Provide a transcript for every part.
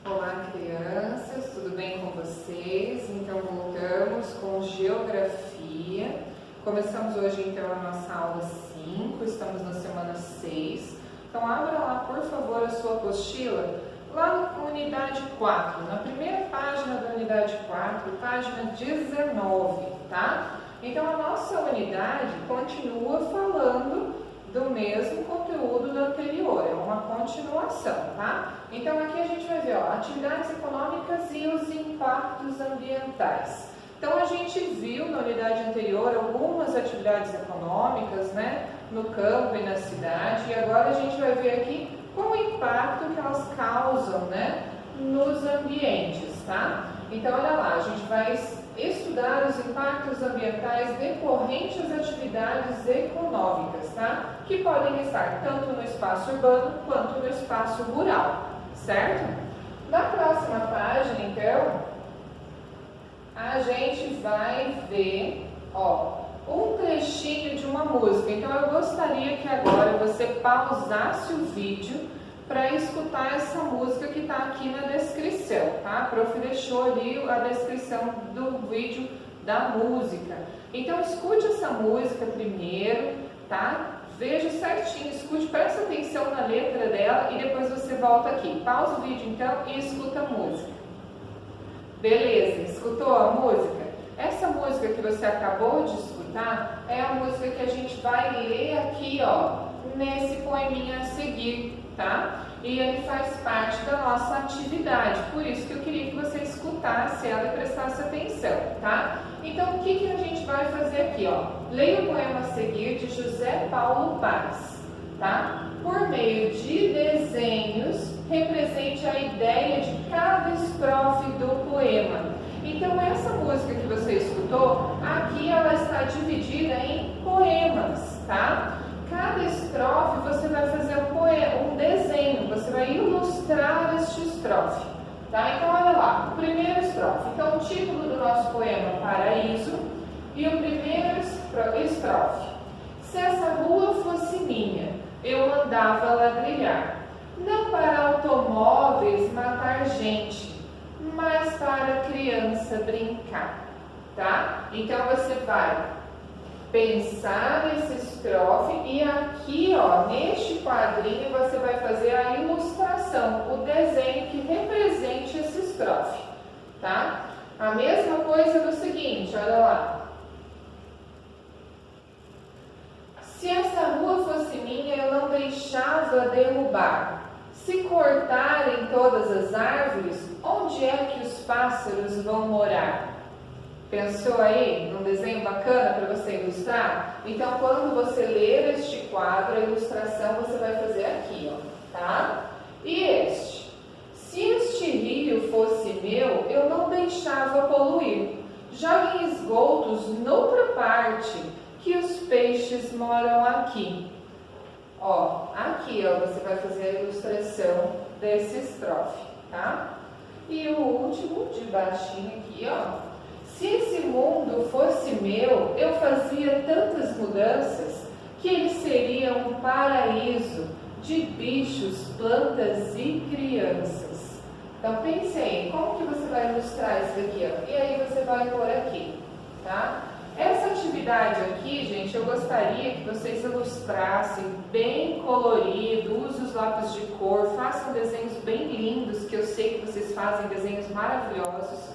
Olá, crianças, tudo bem com vocês? Então, voltamos com Geografia. Começamos hoje, então, a nossa aula 5, estamos na semana 6. Então, abra lá, por favor, a sua apostila, lá na unidade 4, na primeira página da unidade 4, página 19, tá? Então, a nossa unidade continua falando do mesmo conteúdo do anterior, é uma continuação, tá? Então aqui a gente vai ver, ó, atividades econômicas e os impactos ambientais. Então a gente viu na unidade anterior algumas atividades econômicas, né, no campo e na cidade, e agora a gente vai ver aqui qual o impacto que elas causam, né, nos ambientes, tá? Então olha lá, a gente vai estudar os impactos ambientais decorrentes das atividades econômicas, tá? Que podem estar tanto no espaço urbano quanto no espaço rural, certo? Na próxima página, então, a gente vai ver, ó, um trechinho de uma música. Então, eu gostaria que agora você pausasse o vídeo para escutar essa música que está aqui na descrição, tá? A prof deixou ali a descrição do vídeo da música. Então, escute essa música primeiro, tá? Veja certinho, escute, presta atenção na letra dela e depois você volta aqui. Pausa o vídeo, então, e escuta a música. Beleza, escutou a música? Essa música que você acabou de escutar é a música que a gente vai ler aqui, ó, nesse poeminha a seguir, tá? E ele faz parte da nossa atividade, por isso que eu queria que você escutasse ela e prestasse atenção, tá? Então, o que a gente vai fazer aqui, ó? Leia o poema a seguir de José Paulo Paes, tá? Por meio de desenhos, represente a ideia de cada estrofe do poema. Então, essa música que você escutou, aqui ela está dividida em poemas, tá? Cada estrofe você vai fazer um desenho, você vai ilustrar este estrofe, tá? Então, olha lá, o primeiro estrofe. Então, o título do nosso poema é Paraíso e o primeiro estrofe. Se essa rua fosse minha, eu mandava ladrilhar, não para automóveis matar gente, mas para criança brincar, tá? Então, você vai pensar nesse estrofe e aqui, ó, neste quadrinho você vai fazer a ilustração, o desenho que represente esse estrofe, tá? A mesma coisa do seguinte, olha lá. Se essa rua fosse minha, eu não deixava derrubar. Se cortarem todas as árvores, onde é que os pássaros vão morar? Pensou aí num desenho bacana para você ilustrar? Então, quando você ler este quadro, a ilustração você vai fazer aqui, ó, tá? E este? Se este rio fosse meu, eu não deixava poluir. Jogue em esgotos noutra parte, que os peixes moram aqui. Ó, aqui, ó, você vai fazer a ilustração desse estrofe, tá? E o último, de baixinho aqui, ó. Se esse mundo fosse meu, eu fazia tantas mudanças que ele seria um paraíso de bichos, plantas e crianças. Então pense aí, como que você vai ilustrar isso daqui, ó? E aí você vai pôr aqui, tá? Essa atividade aqui, gente, eu gostaria que vocês ilustrassem bem colorido, usem os lápis de cor, façam desenhos bem lindos, que eu sei que vocês fazem desenhos maravilhosos.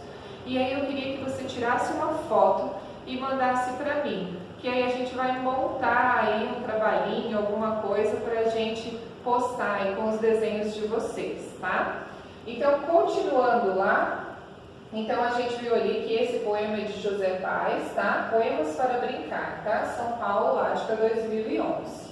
E aí eu queria que você tirasse uma foto e mandasse para mim, que aí a gente vai montar aí um trabalhinho, alguma coisa para a gente postar aí com os desenhos de vocês, tá? Então, continuando lá, então a gente viu ali que esse poema é de José Paes, tá? Poemas para Brincar, tá? São Paulo, Ática, 2011.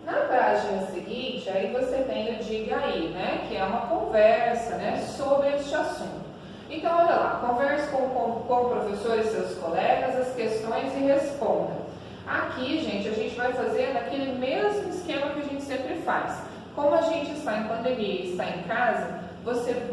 Na página seguinte, aí você tem o Diga Aí, né? Que é uma conversa, né, sobre este assunto. Então, olha lá, converse com o professor e seus colegas as questões e responda. Aqui, gente, a gente vai fazer naquele mesmo esquema que a gente sempre faz. Como a gente está em pandemia e está em casa,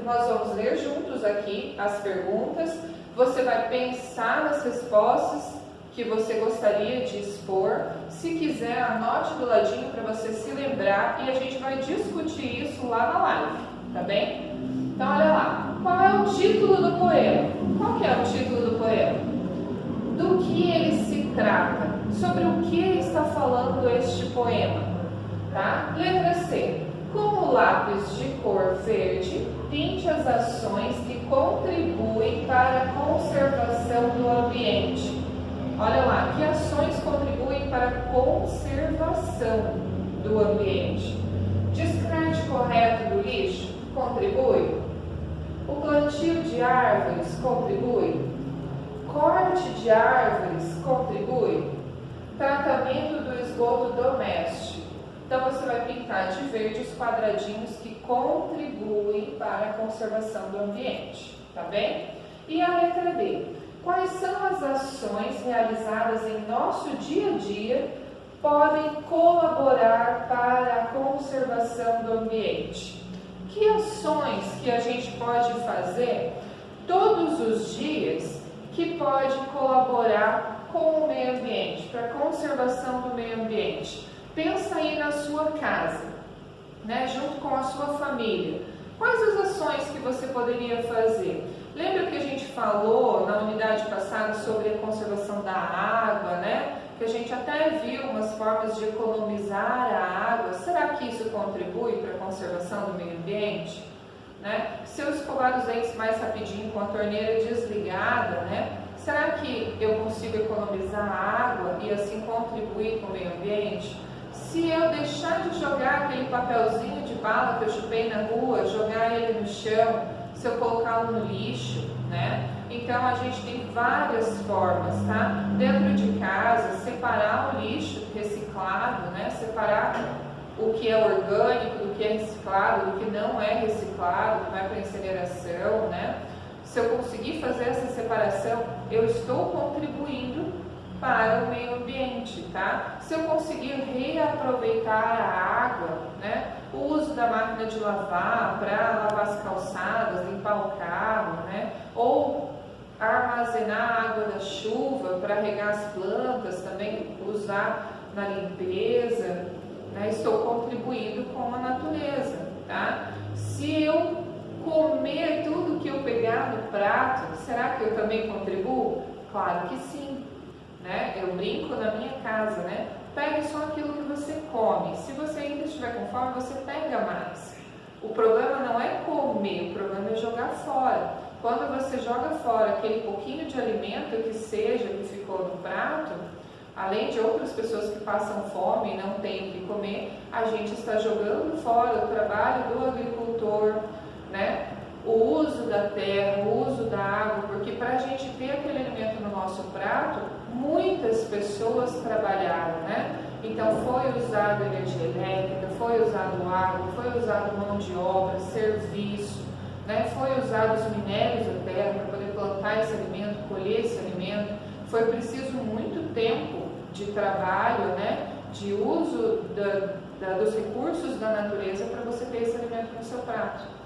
nós vamos ler juntos aqui as perguntas, você vai pensar nas respostas que você gostaria de expor. Se quiser, anote do ladinho para você se lembrar e a gente vai discutir isso lá na live, tá bem? Então, olha lá. Qual é o título do poema? Qual que é o título do poema? Do que ele se trata? Sobre o que está falando este poema? Tá? Letra C. Com o lápis de cor verde, pinte as ações que contribuem para a conservação do ambiente. Olha lá, que ações contribuem para a conservação do ambiente? Descarte correto do lixo contribui? O plantio de árvores contribui? Corte de árvores contribui? Tratamento do esgoto doméstico. Então você vai pintar de verde os quadradinhos que contribuem para a conservação do ambiente, tá bem? E a letra D. Quais são as ações realizadas em nosso dia a dia podem colaborar para a conservação do ambiente? Que ações que a gente pode fazer todos os dias que pode colaborar com o meio ambiente, para a conservação do meio ambiente? Pensa aí na sua casa, né, junto com a sua família. Quais as ações que você poderia fazer? Lembra que a gente falou na unidade passada sobre a conservação da água, né? Que a gente até viu umas formas de economizar a água. Será que isso contribui para a conservação do meio ambiente? Né? Se eu escovar os dentes mais rapidinho com a torneira desligada, né? Será que eu consigo economizar a água e assim contribuir com o meio ambiente? Se eu deixar de jogar aquele papelzinho de bala que eu chupei na rua, jogar ele no chão, se eu colocá-lo no lixo, né? Então a gente tem várias formas, tá? Dentro de casa, separar o lixo reciclado, né? Separar o que é orgânico, do que é reciclado, do que não é reciclado, que vai para incineração, né? Se eu conseguir fazer essa separação, eu estou contribuindo para o meio ambiente, tá? Se eu conseguir reaproveitar a água, né? O uso da máquina de lavar para lavar as calçadas, limpar o carro, né? Ou armazenar a água da chuva para regar as plantas, também usar na limpeza, né? Estou contribuindo com a natureza, tá? Se eu comer tudo que eu pegar no prato, será que eu também contribuo? Claro que sim. Né? Eu brinco na minha casa, né? Pegue só aquilo que você come. Se você ainda estiver com fome, você pega mais. O problema não é comer, o problema é jogar fora. Quando você joga fora aquele pouquinho de alimento que seja que ficou no prato, além de outras pessoas que passam fome e não têm o que comer, a gente está jogando fora o trabalho do agricultor, né? O uso da terra, o uso da água, porque para a gente ter aquele alimento no nosso prato, muitas pessoas trabalharam, né? Então foi usado energia elétrica, foi usado água, foi usado mão de obra, serviço, né? Foi usado os minérios da terra para poder plantar esse alimento, colher esse alimento. Foi preciso muito tempo de trabalho, né? De uso dos recursos da natureza para você ter esse alimento no seu prato.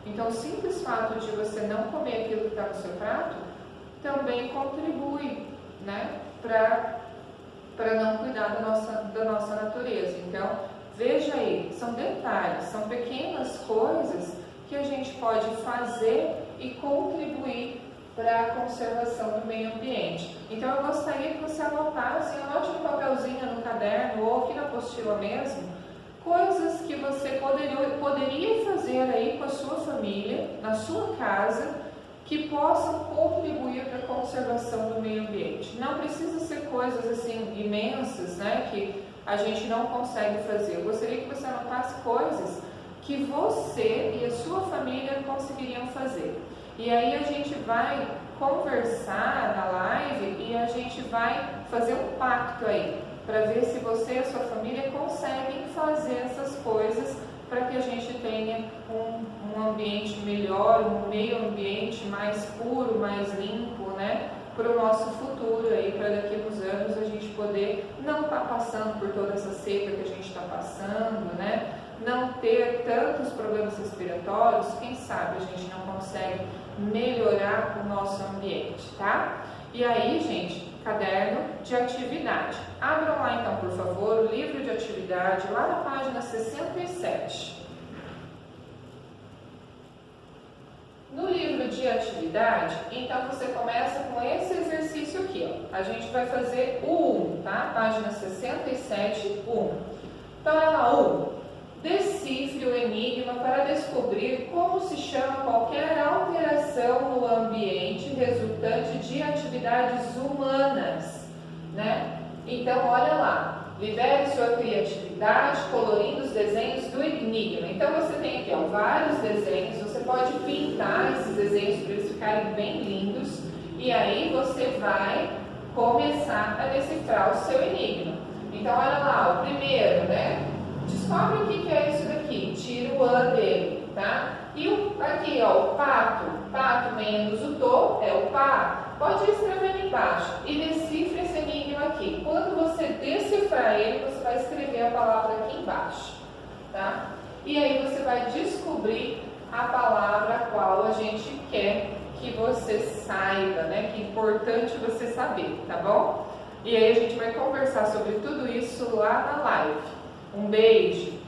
Então, o simples fato de você não comer aquilo que está no seu prato também contribui, né, para não cuidar da nossa natureza. Então, veja aí, são detalhes, são pequenas coisas que a gente pode fazer e contribuir para a conservação do meio ambiente. Então, eu gostaria que você anotasse, anote no papelzinho, no caderno ou aqui na apostila mesmo, coisas que você poderia fazer aí com a sua família, na sua casa, que possam contribuir para a conservação do meio ambiente. Não precisa ser coisas assim imensas, né, que a gente não consegue fazer. Eu gostaria que você anotasse coisas que você e a sua família conseguiriam fazer. E aí a gente vai conversar na live e a gente vai fazer um pacto aí, para ver se você e a sua família conseguem fazer essas coisas para que a gente tenha um ambiente melhor, um meio ambiente mais puro, mais limpo, né? Para o nosso futuro aí, para daqui a uns anos a gente poder não estar passando por toda essa seca que a gente está passando, né? Não ter tantos problemas respiratórios, quem sabe a gente não consegue melhorar o nosso ambiente, tá? E aí, gente, caderno de atividade. Abram lá então, por favor, o livro de atividade, lá na página 67. No livro de atividade, então você começa com esse exercício aqui, ó. A gente vai fazer o 1, tá? Página 67, 1. Então, olha lá, 1. Decifre o enigma para descobrir como se chama qualquer alteração no ambiente resultante de atividades humanas, né? Então, olha lá, libere sua criatividade colorindo os desenhos do enigma. Então, você tem aqui, ó, vários desenhos, você pode pintar esses desenhos para eles ficarem bem lindos e aí você vai começar a decifrar o seu enigma. Então, olha lá, o primeiro, né? Descobre o que é isso daqui, tira o "an" dele, tá? E aqui, ó, o pato, pato menos o "to" é o pá. Pode ir escrevendo embaixo e decifre esse enigma aqui. Quando você decifrar ele, você vai escrever a palavra aqui embaixo, tá? E aí você vai descobrir a palavra a qual a gente quer que você saiba, né? Que é importante você saber, tá bom? E aí a gente vai conversar sobre tudo isso lá na live. Um beijo!